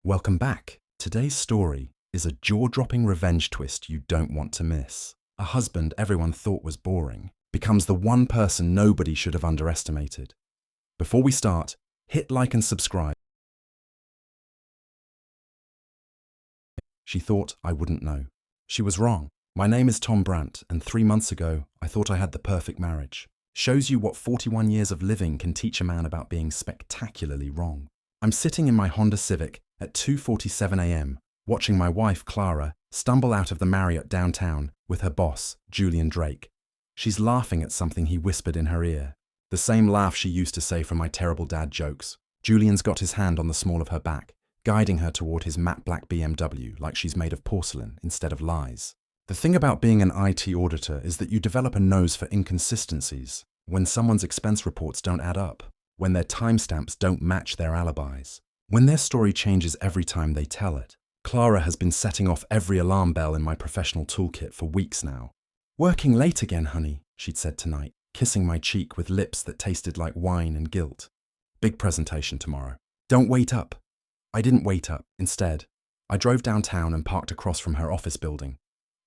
Welcome back. Today's story is a jaw-dropping revenge twist you don't want to miss. A husband everyone thought was boring becomes the one person nobody should have underestimated. Before we start, hit like and subscribe. She thought I wouldn't know. She was wrong. My name is Tom Brandt, and 3 months ago, I thought I had the perfect marriage. Shows you what 41 years of living can teach a man about being spectacularly wrong. I'm sitting in my Honda Civic at 2:47 a.m., watching my wife, Clara, stumble out of the Marriott downtown with her boss, Julian Drake. She's laughing at something he whispered in her ear. The same laugh she used to say from my terrible dad jokes. Julian's got his hand on the small of her back, guiding her toward his matte black BMW like she's made of porcelain instead of lies. The thing about being an IT auditor is that you develop a nose for inconsistencies. When someone's expense reports don't add up, when their timestamps don't match their alibis, when their story changes every time they tell it. Clara has been setting off every alarm bell in my professional toolkit for weeks now. "Working late again, honey," she'd said tonight, kissing my cheek with lips that tasted like wine and guilt. "Big presentation tomorrow. Don't wait up." I didn't wait up. Instead, I drove downtown and parked across from her office building.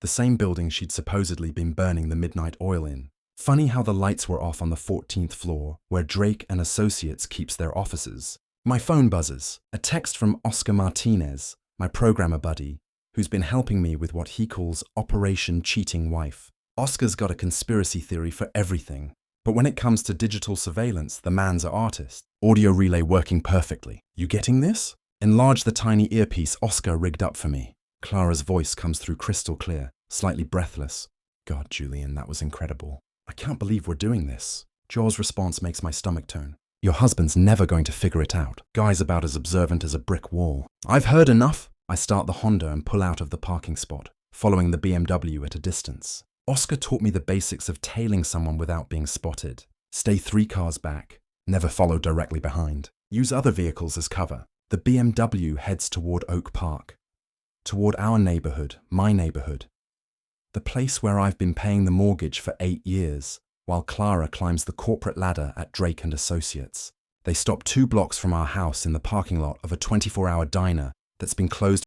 The same building she'd supposedly been burning the midnight oil in. Funny how the lights were off on the 14th floor, where Drake and Associates keeps their offices. My phone buzzes. A text from Oscar Martinez, my programmer buddy, who's been helping me with what he calls Operation Cheating Wife. Oscar's got a conspiracy theory for everything. But when it comes to digital surveillance, the man's an artist. Audio relay working perfectly. You getting this? Enlarge the tiny earpiece Oscar rigged up for me. Clara's voice comes through crystal clear, slightly breathless. "God, Julian, that was incredible. I can't believe we're doing this." Joe's response makes my stomach turn. "Your husband's never going to figure it out. Guy's about as observant as a brick wall." "I've heard enough." I start the Honda and pull out of the parking spot, following the BMW at a distance. Oscar taught me the basics of tailing someone without being spotted. Stay 3 cars back. Never follow directly behind. Use other vehicles as cover. The BMW heads toward Oak Park. Toward our neighborhood, my neighborhood. The place where I've been paying the mortgage for 8 years, while Clara climbs the corporate ladder at Drake and Associates. They stop 2 blocks from our house in the parking lot of a 24-hour diner that's been closed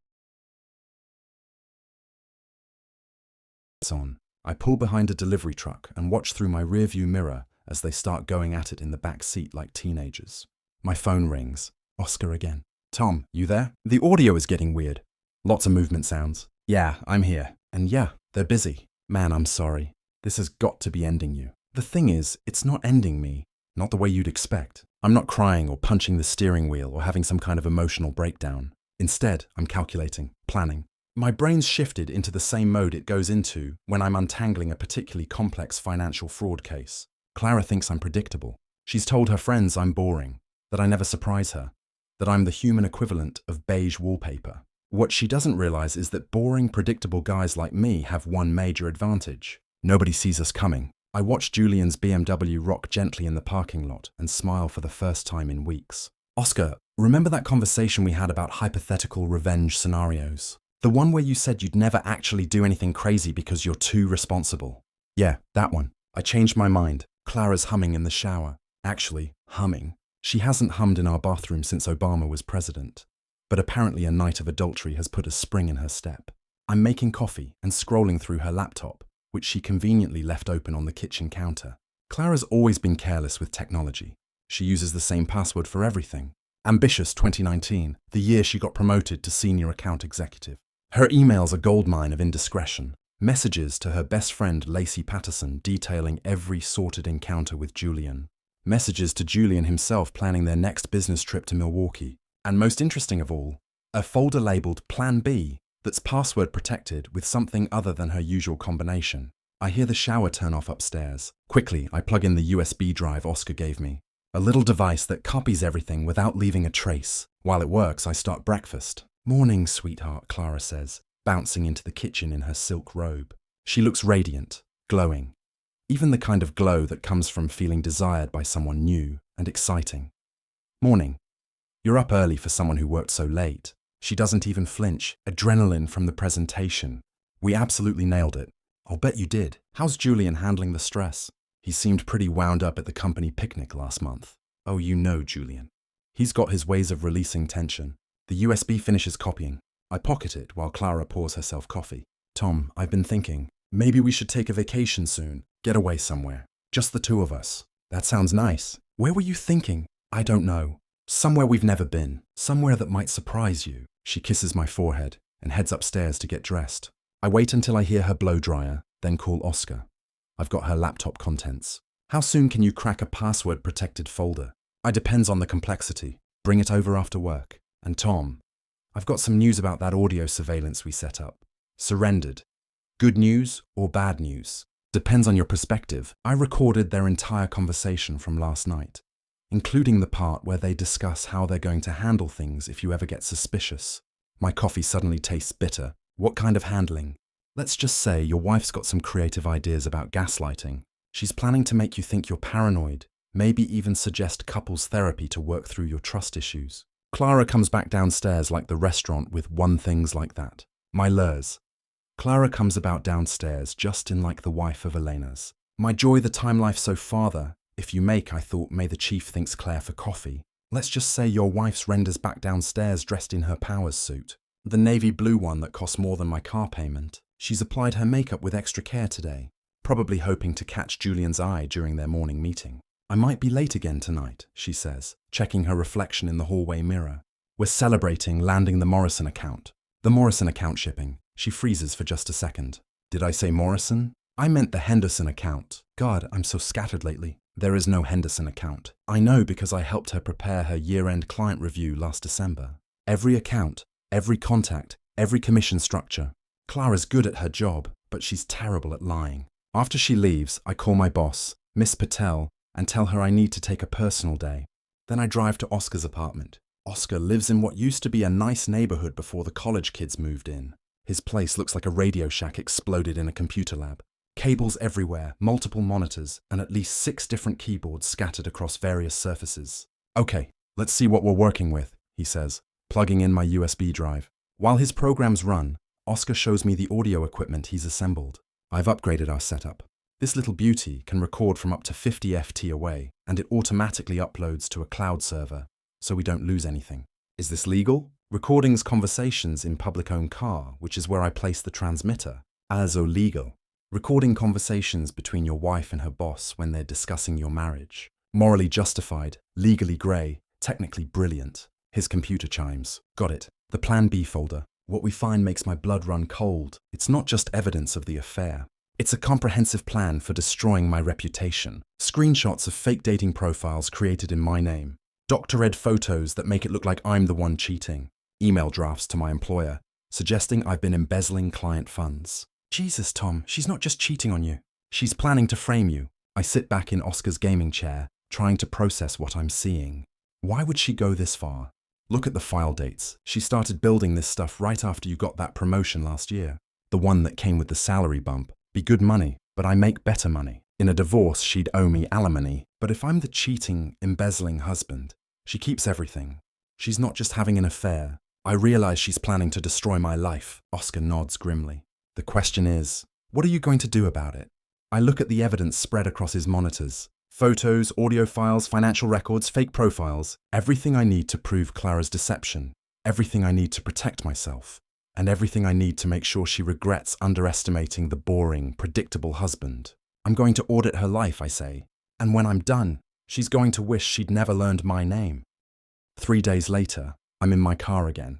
on. I pull behind a delivery truck and watch through my rearview mirror as they start going at it in the back seat like teenagers. My phone rings. Oscar again. "Tom, you there? The audio is getting weird." Lots of movement sounds. "Yeah, I'm here. And yeah, they're busy." "Man, I'm sorry. This has got to be ending you." The thing is, it's not ending me. Not the way you'd expect. I'm not crying or punching the steering wheel or having some kind of emotional breakdown. Instead, I'm calculating, planning. My brain's shifted into the same mode it goes into when I'm untangling a particularly complex financial fraud case. Clara thinks I'm predictable. She's told her friends I'm boring, that I never surprise her, that I'm the human equivalent of beige wallpaper. What she doesn't realize is that boring, predictable guys like me have one major advantage. Nobody sees us coming. I watch Julian's BMW rock gently in the parking lot and smile for the first time in weeks. "Oscar, remember that conversation we had about hypothetical revenge scenarios? The one where you said you'd never actually do anything crazy because you're too responsible?" "Yeah, that one." I changed my mind. Clara's humming in the shower. Actually, humming. She hasn't hummed in our bathroom since Obama was president. But apparently a night of adultery has put a spring in her step. I'm making coffee and scrolling through her laptop, which she conveniently left open on the kitchen counter. Clara's always been careless with technology. She uses the same password for everything. Ambitious 2019, the year she got promoted to senior account executive. Her email's a goldmine of indiscretion. Messages to her best friend Lacey Patterson detailing every sordid encounter with Julian. Messages to Julian himself planning their next business trip to Milwaukee. And most interesting of all, a folder labeled Plan B that's password protected with something other than her usual combination. I hear the shower turn off upstairs. Quickly, I plug in the USB drive Oscar gave me. A little device that copies everything without leaving a trace. While it works, I start breakfast. "Morning, sweetheart," Clara says, bouncing into the kitchen in her silk robe. She looks radiant, glowing. Even the kind of glow that comes from feeling desired by someone new and exciting. "Morning. You're up early for someone who worked so late." She doesn't even flinch. Adrenaline from the presentation. "We absolutely nailed it." "I'll bet you did. How's Julian handling the stress?" "He seemed pretty wound up at the company picnic last month." "Oh, you know Julian. He's got his ways of releasing tension. The USB finishes copying. I pocket it while Clara pours herself coffee. Tom, I've been thinking, maybe we should take a vacation soon. Get away somewhere. Just the two of us. That sounds nice. Where were you thinking? I don't know. Somewhere we've never been. Somewhere that might surprise you. She kisses my forehead and heads upstairs to get dressed. I wait until I hear her blow dryer, then call Oscar. I've got her laptop contents. How soon can you crack a password-protected folder? I depends on the complexity. Bring it over after work. And Tom, I've got some news about that audio surveillance we set up. Surrendered. Good news or bad news? Depends on your perspective. I recorded their entire conversation from last night, including the part where they discuss how they're going to handle things if you ever get suspicious. My coffee suddenly tastes bitter. What kind of handling? Let's just say your wife's got some creative ideas about gaslighting. She's planning to make you think you're paranoid, maybe even suggest couples therapy to work through your trust issues. Clara comes back downstairs like the restaurant with one things like that. My lures. Clara comes about downstairs just in like the wife of Elena's. My joy the time life so father, if you make I thought may the chief thinks Claire for coffee. Let's just say your wife's renders back downstairs dressed in her powers suit. The navy blue one that costs more than my car payment. She's applied her makeup with extra care today, probably hoping to catch Julian's eye during their morning meeting. I might be late again tonight, she says, checking her reflection in the hallway mirror. We're celebrating landing the Morrison account. The Morrison account shipping. She freezes for just a second. Did I say Morrison? I meant the Henderson account. God, I'm so scattered lately. There is no Henderson account. I know because I helped her prepare her year-end client review last December. Every account, every contact, every commission structure. Clara's good at her job, but she's terrible at lying. After she leaves, I call my boss, Miss Patel, and tell her I need to take a personal day. Then I drive to Oscar's apartment. Oscar lives in what used to be a nice neighborhood before the college kids moved in. His place looks like a Radio Shack exploded in a computer lab. Cables everywhere, multiple monitors, and at least 6 different keyboards scattered across various surfaces. Okay, let's see what we're working with, he says, plugging in my USB drive. While his programs run, Oscar shows me the audio equipment he's assembled. I've upgraded our setup. This little beauty can record from up to 50 FT away, and it automatically uploads to a cloud server, so we don't lose anything. Is this legal? Recordings conversations in public-owned car, which is where I place the transmitter. Also legal. Recording conversations between your wife and her boss when they're discussing your marriage. Morally justified, legally grey, technically brilliant. His computer chimes. Got it. The Plan B folder. What we find makes my blood run cold. It's not just evidence of the affair. It's a comprehensive plan for destroying my reputation. Screenshots of fake dating profiles created in my name. Doctor-ed photos that make it look like I'm the one cheating. Email drafts to my employer, suggesting I've been embezzling client funds. Jesus, Tom, she's not just cheating on you. She's planning to frame you. I sit back in Oscar's gaming chair, trying to process what I'm seeing. Why would she go this far? Look at the file dates. She started building this stuff right after you got that promotion last year. The one that came with the salary bump. Be good money, but I make better money. In a divorce, she'd owe me alimony. But if I'm the cheating, embezzling husband, she keeps everything. She's not just having an affair. I realize she's planning to destroy my life. Oscar nods grimly. The question is, what are you going to do about it? I look at the evidence spread across his monitors. Photos, audio files, financial records, fake profiles. Everything I need to prove Clara's deception. Everything I need to protect myself. And everything I need to make sure she regrets underestimating the boring, predictable husband. I'm going to audit her life, I say. And when I'm done, she's going to wish she'd never learned my name. 3 days later, I'm in my car again.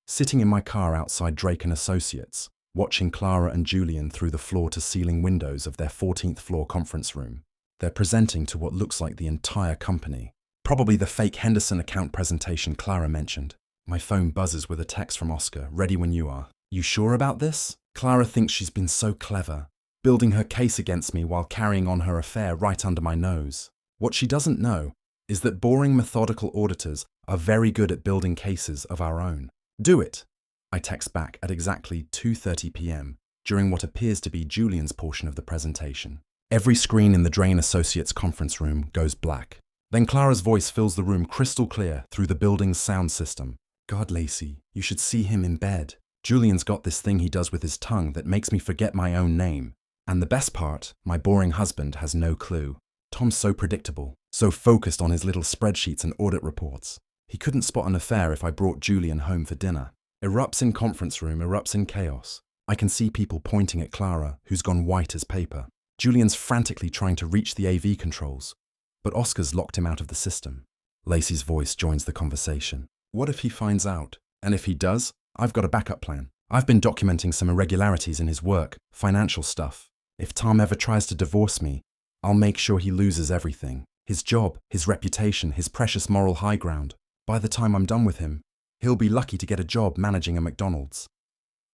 Sitting in my car outside Drake & Associates, watching Clara and Julian through the floor-to-ceiling windows of their 14th floor conference room. They're presenting to what looks like the entire company. Probably the fake Henderson account presentation Clara mentioned. My phone buzzes with a text from Oscar, ready when you are. You sure about this? Clara thinks she's been so clever, building her case against me while carrying on her affair right under my nose. What she doesn't know is that boring methodical auditors are very good at building cases of our own. Do it, I text back at exactly 2:30 p.m. during what appears to be Julian's portion of the presentation. Every screen in the Drain Associates conference room goes black. Then Clara's voice fills the room crystal clear through the building's sound system. God, Lacey, you should see him in bed. Julian's got this thing he does with his tongue that makes me forget my own name. And the best part, my boring husband has no clue. Tom's so predictable, so focused on his little spreadsheets and audit reports. He couldn't spot an affair if I brought Julian home for dinner. Erupts in conference room, erupts in chaos. I can see people pointing at Clara, who's gone white as paper. Julian's frantically trying to reach the AV controls, but Oscar's locked him out of the system. Lacey's voice joins the conversation. What if he finds out? And if he does, I've got a backup plan. I've been documenting some irregularities in his work, financial stuff. If Tom ever tries to divorce me, I'll make sure he loses everything. His job, his reputation, his precious moral high ground. By the time I'm done with him, he'll be lucky to get a job managing a McDonald's.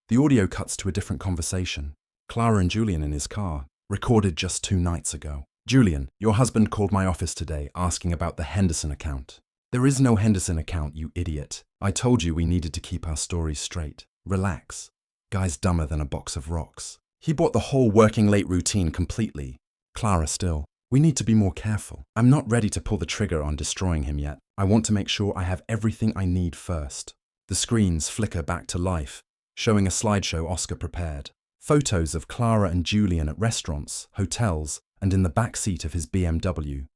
The audio cuts to a different conversation. Clara and Julian in his car, recorded just 2 nights ago. Julian, your husband called my office today asking about the Henderson account. There is no Henderson account, you idiot. I told you we needed to keep our stories straight. Relax. Guy's dumber than a box of rocks. He bought the whole working late routine completely. Clara still. We need to be more careful. I'm not ready to pull the trigger on destroying him yet. I want to make sure I have everything I need first. The screens flicker back to life, showing a slideshow Oscar prepared. Photos of Clara and Julian at restaurants, hotels, and in the back seat of his BMW.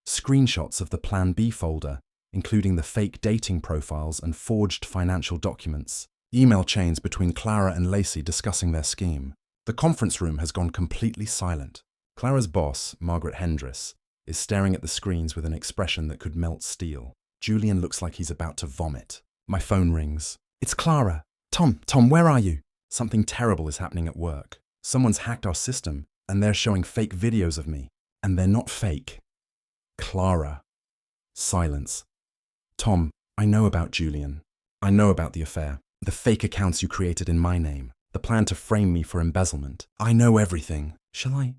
Screenshots of the Plan B folder, including the fake dating profiles and forged financial documents. Email chains between Clara and Lacey discussing their scheme. The conference room has gone completely silent. Clara's boss, Margaret Hendris, is staring at the screens with an expression that could melt steel. Julian looks like he's about to vomit. My phone rings. It's Clara. Tom, where are you? Something terrible is happening at work. Someone's hacked our system, and they're showing fake videos of me. And they're not fake. Clara. Silence. Tom, I know about Julian. I know about the affair. The fake accounts you created in my name. The plan to frame me for embezzlement. I know everything. Shall I?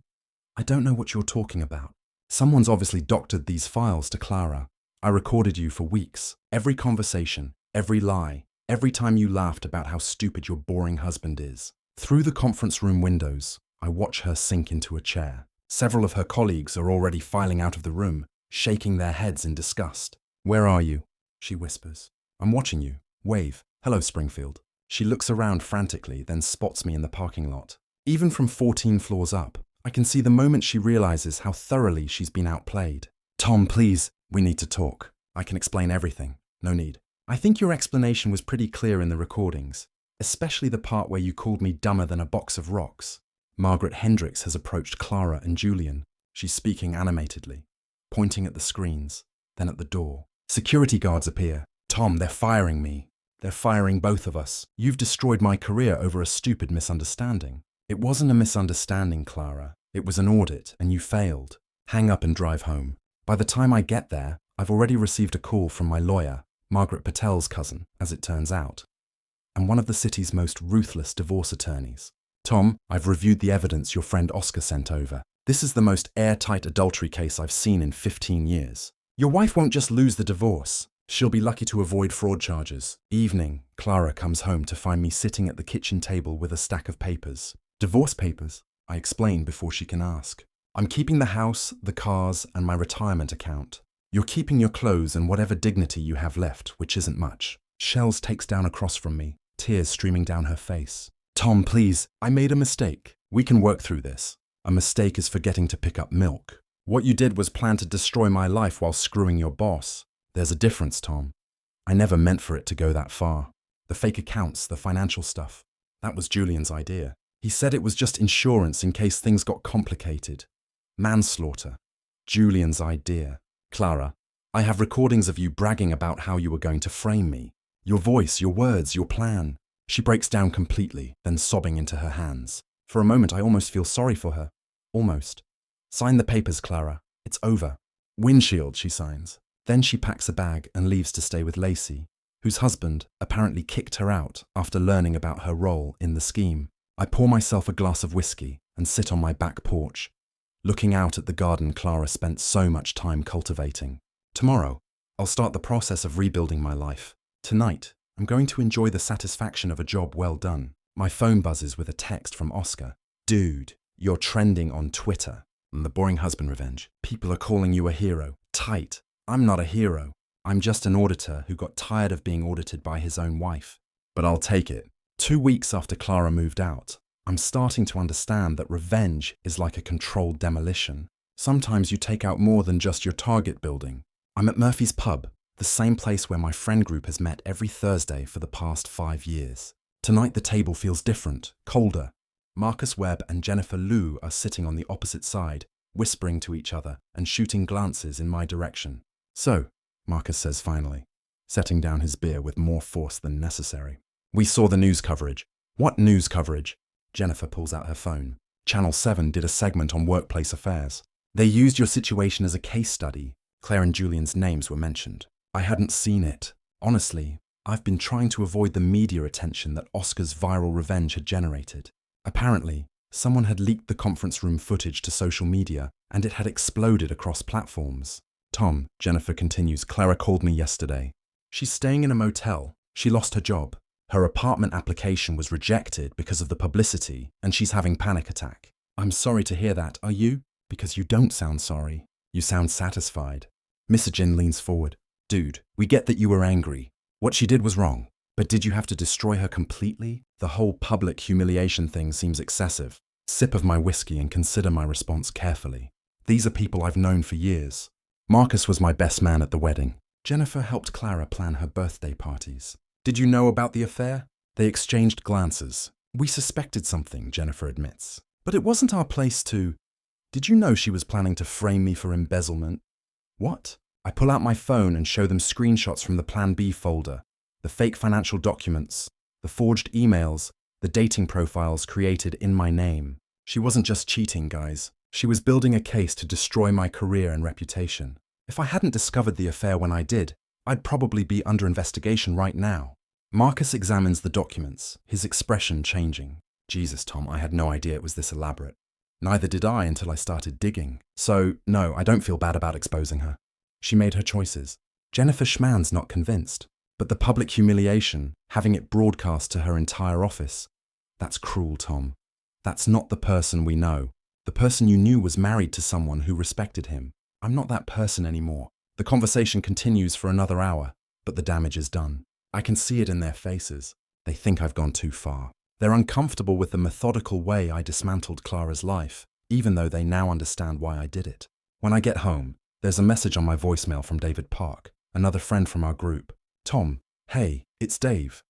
I don't know what you're talking about. Someone's obviously doctored these files to Clara. I recorded you for weeks. Every conversation, every lie, every time you laughed about how stupid your boring husband is. Through the conference room windows, I watch her sink into a chair. Several of her colleagues are already filing out of the room, shaking their heads in disgust. Where are you? She whispers. I'm watching you. Wave. Hello, Springfield. She looks around frantically, then spots me in the parking lot. Even from 14 floors up, I can see the moment she realizes how thoroughly she's been outplayed. Tom, please, we need to talk. I can explain everything. No need. I think your explanation was pretty clear in the recordings, especially the part where you called me dumber than a box of rocks. Margaret Hendricks has approached Clara and Julian. She's speaking animatedly, pointing at the screens, then at the door. Security guards appear. Tom, they're firing me. They're firing both of us. You've destroyed my career over a stupid misunderstanding. It wasn't a misunderstanding, Clara. It was an audit, and you failed. Hang up and drive home. By the time I get there, I've already received a call from my lawyer, Margaret Patel's cousin, as it turns out, and one of the city's most ruthless divorce attorneys. Tom, I've reviewed the evidence your friend Oscar sent over. This is the most airtight adultery case I've seen in 15 years. Your wife won't just lose the divorce. She'll be lucky to avoid fraud charges. Evening, Clara comes home to find me sitting at the kitchen table with a stack of papers. Divorce papers, I explain before she can ask. I'm keeping the house, the cars, and my retirement account. You're keeping your clothes and whatever dignity you have left, which isn't much. Shells takes down across from me, tears streaming down her face. Tom, please, I made a mistake. We can work through this. A mistake is forgetting to pick up milk. What you did was plan to destroy my life while screwing your boss. There's a difference, Tom. I never meant for it to go that far. The fake accounts, the financial stuff, that was Julian's idea. He said it was just insurance in case things got complicated. Manslaughter. Julian's idea. Clara, I have recordings of you bragging about how you were going to frame me. Your voice, your words, your plan. She breaks down completely, then sobbing into her hands. For a moment, I almost feel sorry for her. Almost. Sign the papers, Clara. It's over. Windshield, she signs. Then she packs a bag and leaves to stay with Lacey, whose husband apparently kicked her out after learning about her role in the scheme. I pour myself a glass of whiskey and sit on my back porch, looking out at the garden Clara spent so much time cultivating. Tomorrow, I'll start the process of rebuilding my life. Tonight, I'm going to enjoy the satisfaction of a job well done. My phone buzzes with a text from Oscar. Dude, you're trending on Twitter. And the boring husband revenge. People are calling you a hero. Tight. I'm not a hero. I'm just an auditor who got tired of being audited by his own wife. But I'll take it. 2 weeks after Clara moved out, I'm starting to understand that revenge is like a controlled demolition. Sometimes you take out more than just your target building. I'm at Murphy's pub, The same place where my friend group has met every Thursday for the past 5 years. Tonight the table feels different, colder. Marcus Webb and Jennifer Liu are sitting on the opposite side, whispering to each other and shooting glances in my direction. "So," Marcus says finally, setting down his beer with more force than necessary. "We saw the news coverage." "What news coverage?" Jennifer pulls out her phone. Channel 7 did a segment on workplace affairs. They used your situation as a case study. Claire and Julian's names were mentioned. I hadn't seen it. Honestly, I've been trying to avoid the media attention that Oscar's viral revenge had generated. Apparently, someone had leaked the conference room footage to social media, and it had exploded across platforms. "Tom," Jennifer continues, "Clara called me yesterday. She's staying in a motel. She lost her job. Her apartment application was rejected because of the publicity, and she's having panic attack." "I'm sorry to hear that, are you?" "Because you don't sound sorry. You sound satisfied." Mr. Jin leans forward. "Dude, we get that you were angry. What she did was wrong. But did you have to destroy her completely? The whole public humiliation thing seems excessive." Sip of my whiskey and consider my response carefully. These are people I've known for years. Marcus was my best man at the wedding. Jennifer helped Clara plan her birthday parties. "Did you know about the affair?" They exchanged glances. "We suspected something," Jennifer admits. "But it wasn't our place to—" "Did you know she was planning to frame me for embezzlement?" "What?" I pull out my phone and show them screenshots from the Plan B folder, the fake financial documents, the forged emails, the dating profiles created in my name. She wasn't just cheating, guys. She was building a case to destroy my career and reputation. If I hadn't discovered the affair when I did, I'd probably be under investigation right now. Marcus examines the documents, his expression changing. "Jesus, Tom, I had no idea it was this elaborate." "Neither did I until I started digging. So, no, I don't feel bad about exposing her. She made her choices." Jennifer Schmann's not convinced. "But the public humiliation, having it broadcast to her entire office, that's cruel, Tom. That's not the person we know. The person you knew was married to someone who respected him. I'm not that person anymore." The conversation continues for another hour, but the damage is done. I can see it in their faces. They think I've gone too far. They're uncomfortable with the methodical way I dismantled Clara's life, even though they now understand why I did it. When I get home, there's a message on my voicemail from David Park, another friend from our group. "Tom, hey, it's Dave.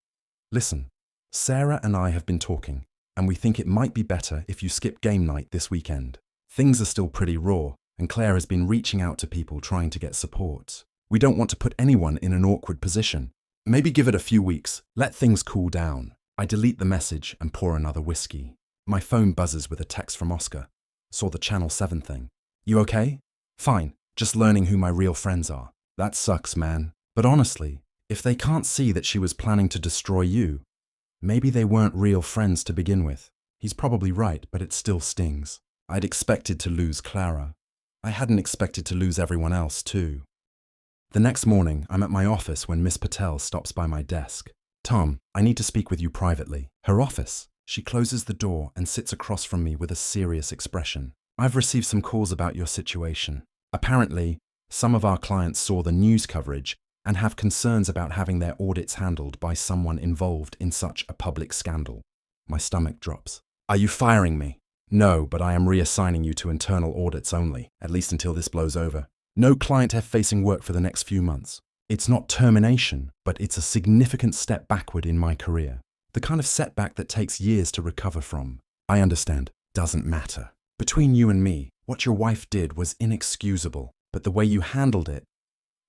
Listen, Sarah and I have been talking, and we think it might be better if you skip game night this weekend. Things are still pretty raw, and Claire has been reaching out to people trying to get support. We don't want to put anyone in an awkward position. Maybe give it a few weeks, let things cool down." I delete the message and pour another whiskey. My phone buzzes with a text from Oscar. "Saw the Channel 7 thing. You okay?" "Fine, just learning who my real friends are." "That sucks, man. But honestly, if they can't see that she was planning to destroy you, maybe they weren't real friends to begin with." He's probably right, but it still stings. I'd expected to lose Clara. I hadn't expected to lose everyone else, too. The next morning, I'm at my office when Miss Patel stops by my desk. "Tom, I need to speak with you privately." Her office. She closes the door and sits across from me with a serious expression. "I've received some calls about your situation. Apparently, some of our clients saw the news coverage and have concerns about having their audits handled by someone involved in such a public scandal." My stomach drops. "Are you firing me?" "No, but I am reassigning you to internal audits only, at least until this blows over. No client F-facing work for the next few months. It's not termination, but it's a significant step backward in my career. The kind of setback that takes years to recover from." "I understand. Doesn't matter. Between you and me, what your wife did was inexcusable, but the way you handled it,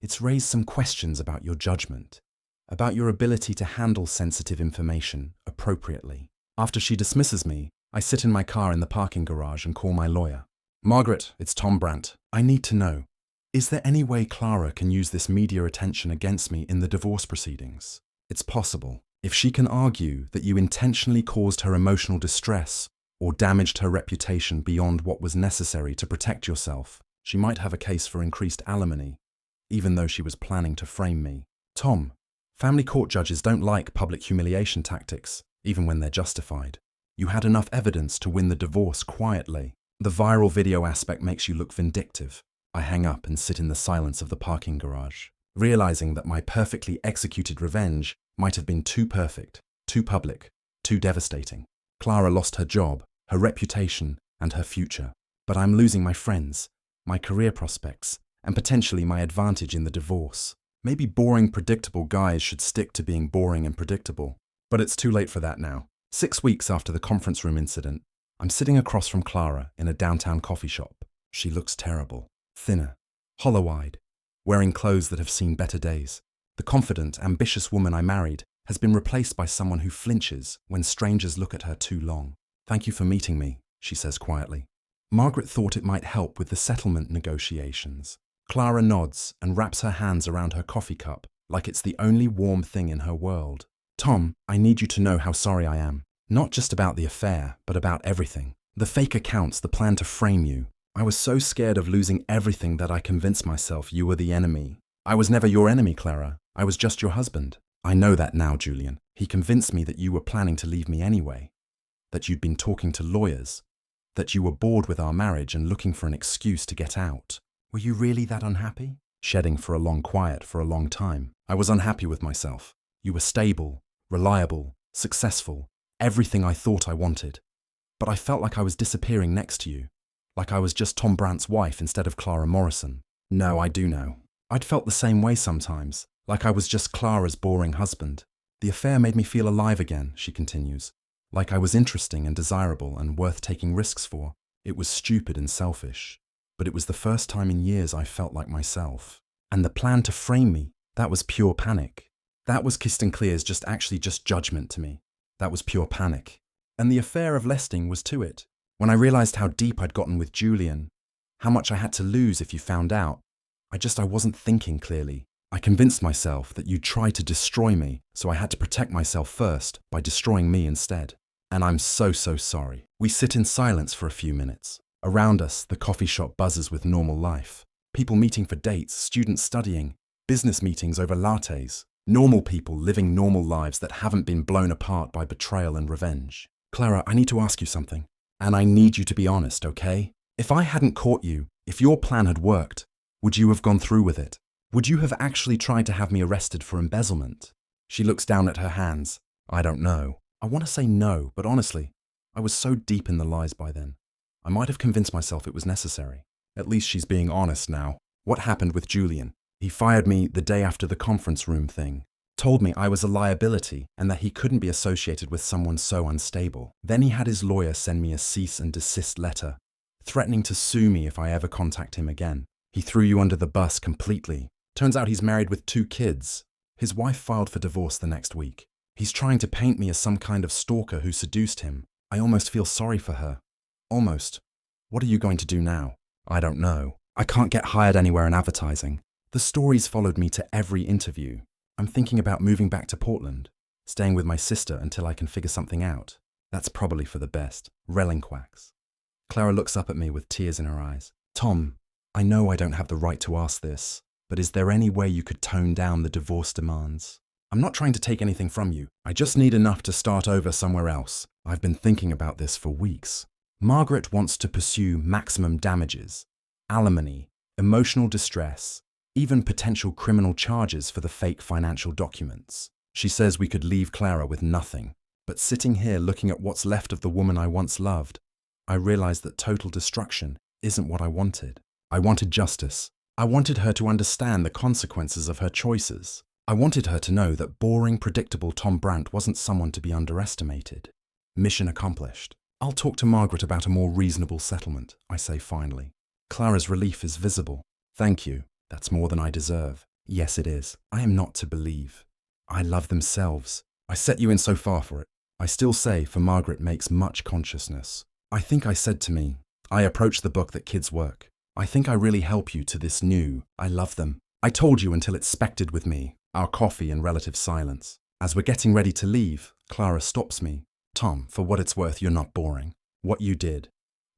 it's raised some questions about your judgment, about your ability to handle sensitive information appropriately." After she dismisses me, I sit in my car in the parking garage and call my lawyer. "Margaret, it's Tom Brandt. I need to know. Is there any way Clara can use this media attention against me in the divorce proceedings?" "It's possible. If she can argue that you intentionally caused her emotional distress or damaged her reputation beyond what was necessary to protect yourself, she might have a case for increased alimony, even though she was planning to frame me." "Tom, family court judges don't like public humiliation tactics, even when they're justified. You had enough evidence to win the divorce quietly. The viral video aspect makes you look vindictive." I hang up and sit in the silence of the parking garage, realizing that my perfectly executed revenge might have been too perfect, too public, too devastating. Clara lost her job, her reputation, and her future. But I'm losing my friends, my career prospects, and potentially my advantage in the divorce. Maybe boring, predictable guys should stick to being boring and predictable. But it's too late for that now. 6 weeks after the conference room incident, I'm sitting across from Clara in a downtown coffee shop. She looks terrible. Thinner, hollow-eyed, wearing clothes that have seen better days. The confident, ambitious woman I married has been replaced by someone who flinches when strangers look at her too long. "Thank you for meeting me," she says quietly. Margaret thought it might help with the settlement negotiations. Clara nods and wraps her hands around her coffee cup like it's the only warm thing in her world. "Tom, I need you to know how sorry I am. Not just about the affair, but about everything. The fake accounts, the plan to frame you. I was so scared of losing everything that I convinced myself you were the enemy. I was never your enemy, Clara. I was just your husband. I know that now, Julian. He convinced me that you were planning to leave me anyway, that you'd been talking to lawyers, that you were bored with our marriage and looking for an excuse to get out. Were you really that unhappy?" Shedding for a long quiet for a long time. "I was unhappy with myself. You were stable, reliable, successful, everything I thought I wanted. But I felt like I was disappearing next to you, like I was just Tom Brandt's wife instead of Clara Morrison. No, I do know. I'd felt the same way sometimes, like I was just Clara's boring husband. The affair made me feel alive again," she continues, "like I was interesting and desirable and worth taking risks for. It was stupid and selfish, but it was the first time in years I felt like myself. And the plan to frame me, that was pure panic. That was Kirsten Clear's just judgment to me. That was pure panic. And the affair of Lesting was to it. When I realized how deep I'd gotten with Julian, how much I had to lose if you found out, I wasn't thinking clearly. I convinced myself that you'd try to destroy me, so I had to protect myself first by destroying me instead. And I'm so sorry." We sit in silence for a few minutes. Around us, the coffee shop buzzes with normal life. People meeting for dates, students studying, business meetings over lattes. Normal people living normal lives that haven't been blown apart by betrayal and revenge. "Clara, I need to ask you something. And I need you to be honest, okay? If I hadn't caught you, if your plan had worked, would you have gone through with it? Would you have actually tried to have me arrested for embezzlement?" She looks down at her hands. "I don't know. I want to say no, but honestly, I was so deep in the lies by then. I might have convinced myself it was necessary." At least she's being honest now. "What happened with Julian? He fired me the day after the conference room thing. Told me I was a liability and that he couldn't be associated with someone so unstable. Then he had his lawyer send me a cease and desist letter, threatening to sue me if I ever contact him again. He threw you under the bus completely. Turns out he's married with 2 kids. His wife filed for divorce the next week. He's trying to paint me as some kind of stalker who seduced him. I almost feel sorry for her. Almost. What are you going to do now?" "I don't know. I can't get hired anywhere in advertising. The stories followed me to every interview. I'm thinking about moving back to Portland, staying with my sister until I can figure something out. That's probably for the best. Relinquax." Clara looks up at me with tears in her eyes. "Tom, I know I don't have the right to ask this, but is there any way you could tone down the divorce demands? I'm not trying to take anything from you. I just need enough to start over somewhere else. I've been thinking about this for weeks. Margaret wants to pursue maximum damages, alimony, emotional distress, even potential criminal charges for the fake financial documents. She says we could leave Clara with nothing. But sitting here looking at what's left of the woman I once loved, I realize that total destruction isn't what I wanted. I wanted justice. I wanted her to understand the consequences of her choices. I wanted her to know that boring, predictable Tom Brandt wasn't someone to be underestimated. Mission accomplished. I'll talk to Margaret about a more reasonable settlement, I say finally. Clara's relief is visible. "Thank you. That's more than I deserve." "Yes, it is. I am not to believe. I love themselves. I set you in so far for it." I still say, for Margaret makes much consciousness. I think I said to me, I approach the book that kids work. I think I really help you to this new, I love them. I told you until it spectered with me, our coffee and relative silence. As we're getting ready to leave, Clara stops me. "Tom, for what it's worth, you're not boring. What you did,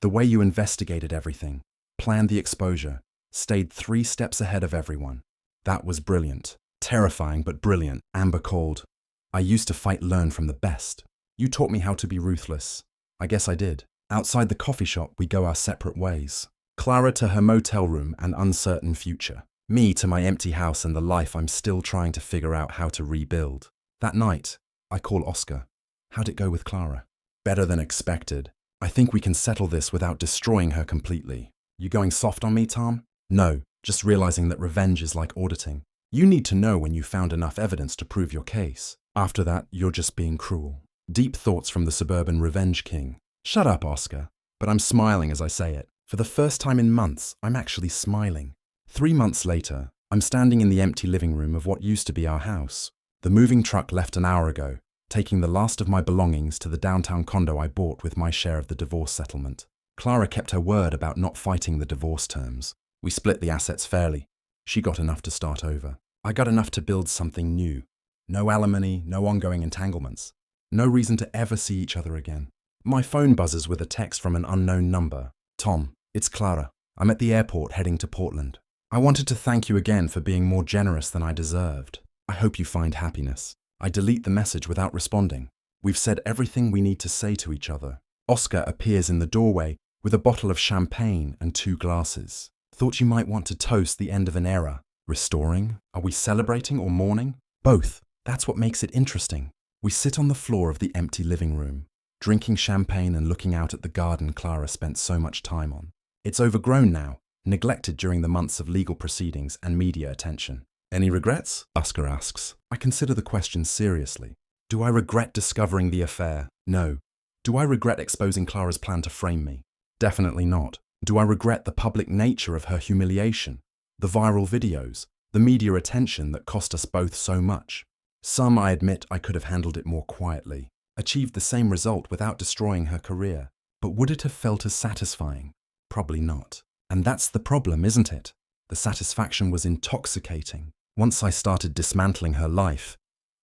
the way you investigated everything, planned the exposure, stayed 3 steps ahead of everyone. That was brilliant. Terrifying, but brilliant," Amber called. "I used to fight learn from the best. You taught me how to be ruthless." I guess I did. Outside the coffee shop, we go our separate ways. Clara to her motel room and uncertain future. Me to my empty house and the life I'm still trying to figure out how to rebuild. That night, I call Oscar. "How'd it go with Clara?" "Better than expected. I think we can settle this without destroying her completely." "You going soft on me, Tom?" "No, just realizing that revenge is like auditing. You need to know when you found enough evidence to prove your case. After that, you're just being cruel. Deep thoughts from the suburban revenge king. Shut up, Oscar. But I'm smiling as I say it. For the first time in months, I'm actually smiling. 3 months later, I'm standing in the empty living room of what used to be our house. The moving truck left an hour ago, taking the last of my belongings to the downtown condo I bought with my share of the divorce settlement. Clara kept her word about not fighting the divorce terms. We split the assets fairly. She got enough to start over. I got enough to build something new. No alimony, no ongoing entanglements. No reason to ever see each other again. My phone buzzes with a text from an unknown number. Tom, it's Clara. I'm at the airport heading to Portland. I wanted to thank you again for being more generous than I deserved. I hope you find happiness. I delete the message without responding. We've said everything we need to say to each other. Oscar appears in the doorway with a bottle of champagne and 2 glasses. Thought you might want to toast the end of an era. Restoring? Are we celebrating or mourning? Both. That's what makes it interesting. We sit on the floor of the empty living room, drinking champagne and looking out at the garden Clara spent so much time on. It's overgrown now, neglected during the months of legal proceedings and media attention. Any regrets? Oscar asks. I consider the question seriously. Do I regret discovering the affair? No. Do I regret exposing Clara's plan to frame me? Definitely not. Do I regret the public nature of her humiliation? The viral videos? The media attention that cost us both so much? Some, I admit, I could have handled it more quietly, achieved the same result without destroying her career. But would it have felt as satisfying? Probably not. And that's the problem, isn't it? The satisfaction was intoxicating. Once I started dismantling her life,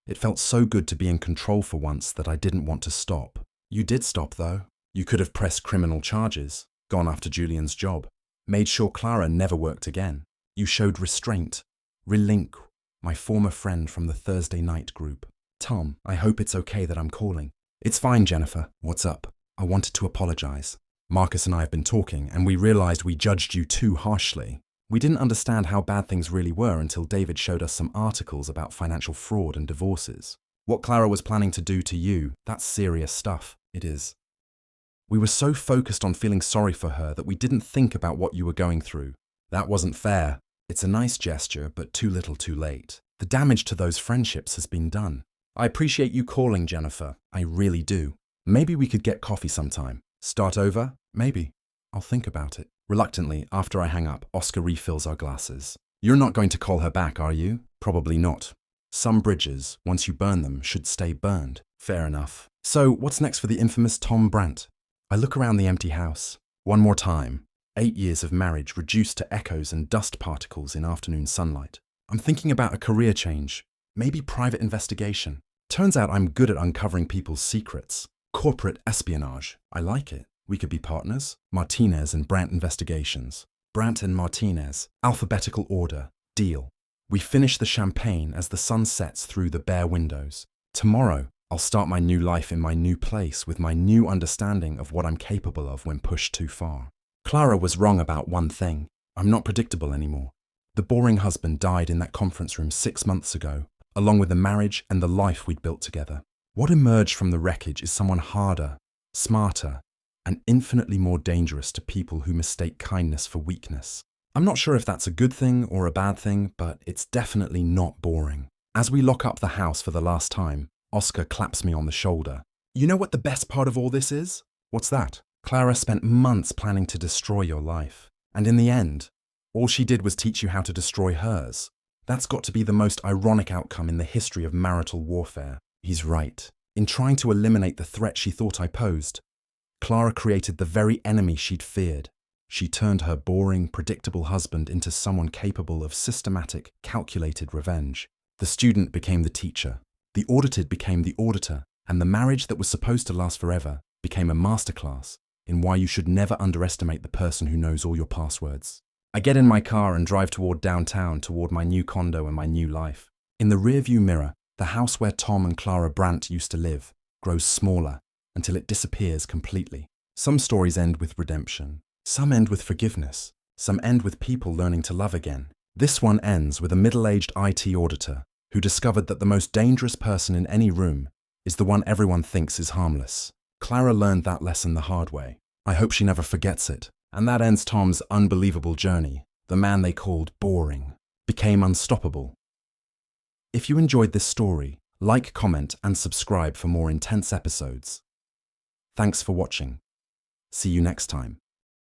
it felt so good to be in control for once that I didn't want to stop. You did stop, though. You could have pressed criminal charges, gone after Julian's job, made sure Clara never worked again. You showed restraint. Relink, my former friend from the Thursday night group. Tom, I hope it's okay that I'm calling. It's fine, Jennifer. What's up? I wanted to apologize. Marcus and I have been talking, and we realized we judged you too harshly. We didn't understand how bad things really were until David showed us some articles about financial fraud and divorces. What Clara was planning to do to you, that's serious stuff. It is. We were so focused on feeling sorry for her that we didn't think about what you were going through. That wasn't fair. It's a nice gesture, but too little too late. The damage to those friendships has been done. I appreciate you calling, Jennifer. I really do. Maybe we could get coffee sometime. Start over? Maybe. I'll think about it. Reluctantly, after I hang up, Oscar refills our glasses. You're not going to call her back, are you? Probably not. Some bridges, once you burn them, should stay burned. Fair enough. So, what's next for the infamous Tom Brandt? I look around the empty house. One more time. 8 years of marriage reduced to echoes and dust particles in afternoon sunlight. I'm thinking about a career change. Maybe private investigation. Turns out I'm good at uncovering people's secrets. Corporate espionage. I like it. We could be partners. Martinez and Brandt Investigations. Brandt and Martinez. Alphabetical order. Deal. We finish the champagne as the sun sets through the bare windows. Tomorrow, I'll start my new life in my new place with my new understanding of what I'm capable of when pushed too far. Clara was wrong about one thing. I'm not predictable anymore. The boring husband died in that conference room 6 months ago, along with the marriage and the life we'd built together. What emerged from the wreckage is someone harder, smarter, and infinitely more dangerous to people who mistake kindness for weakness. I'm not sure if that's a good thing or a bad thing, but it's definitely not boring. As we lock up the house for the last time, Oscar claps me on the shoulder. You know what the best part of all this is? What's that? Clara spent months planning to destroy your life. And in the end, all she did was teach you how to destroy hers. That's got to be the most ironic outcome in the history of marital warfare. He's right. In trying to eliminate the threat she thought I posed, Clara created the very enemy she'd feared. She turned her boring, predictable husband into someone capable of systematic, calculated revenge. The student became the teacher. The audited became the auditor. And the marriage that was supposed to last forever became a masterclass in why you should never underestimate the person who knows all your passwords. I get in my car and drive toward downtown, toward my new condo and my new life. In the rearview mirror, the house where Tom and Clara Brandt used to live grows smaller until it disappears completely. Some stories end with redemption. Some end with forgiveness. Some end with people learning to love again. This one ends with a middle-aged IT auditor who discovered that the most dangerous person in any room is the one everyone thinks is harmless. Clara learned that lesson the hard way. I hope she never forgets it. And that ends Tom's unbelievable journey. The man they called boring became unstoppable. If you enjoyed this story, like, comment, and subscribe for more intense episodes. Thanks for watching. See you next time.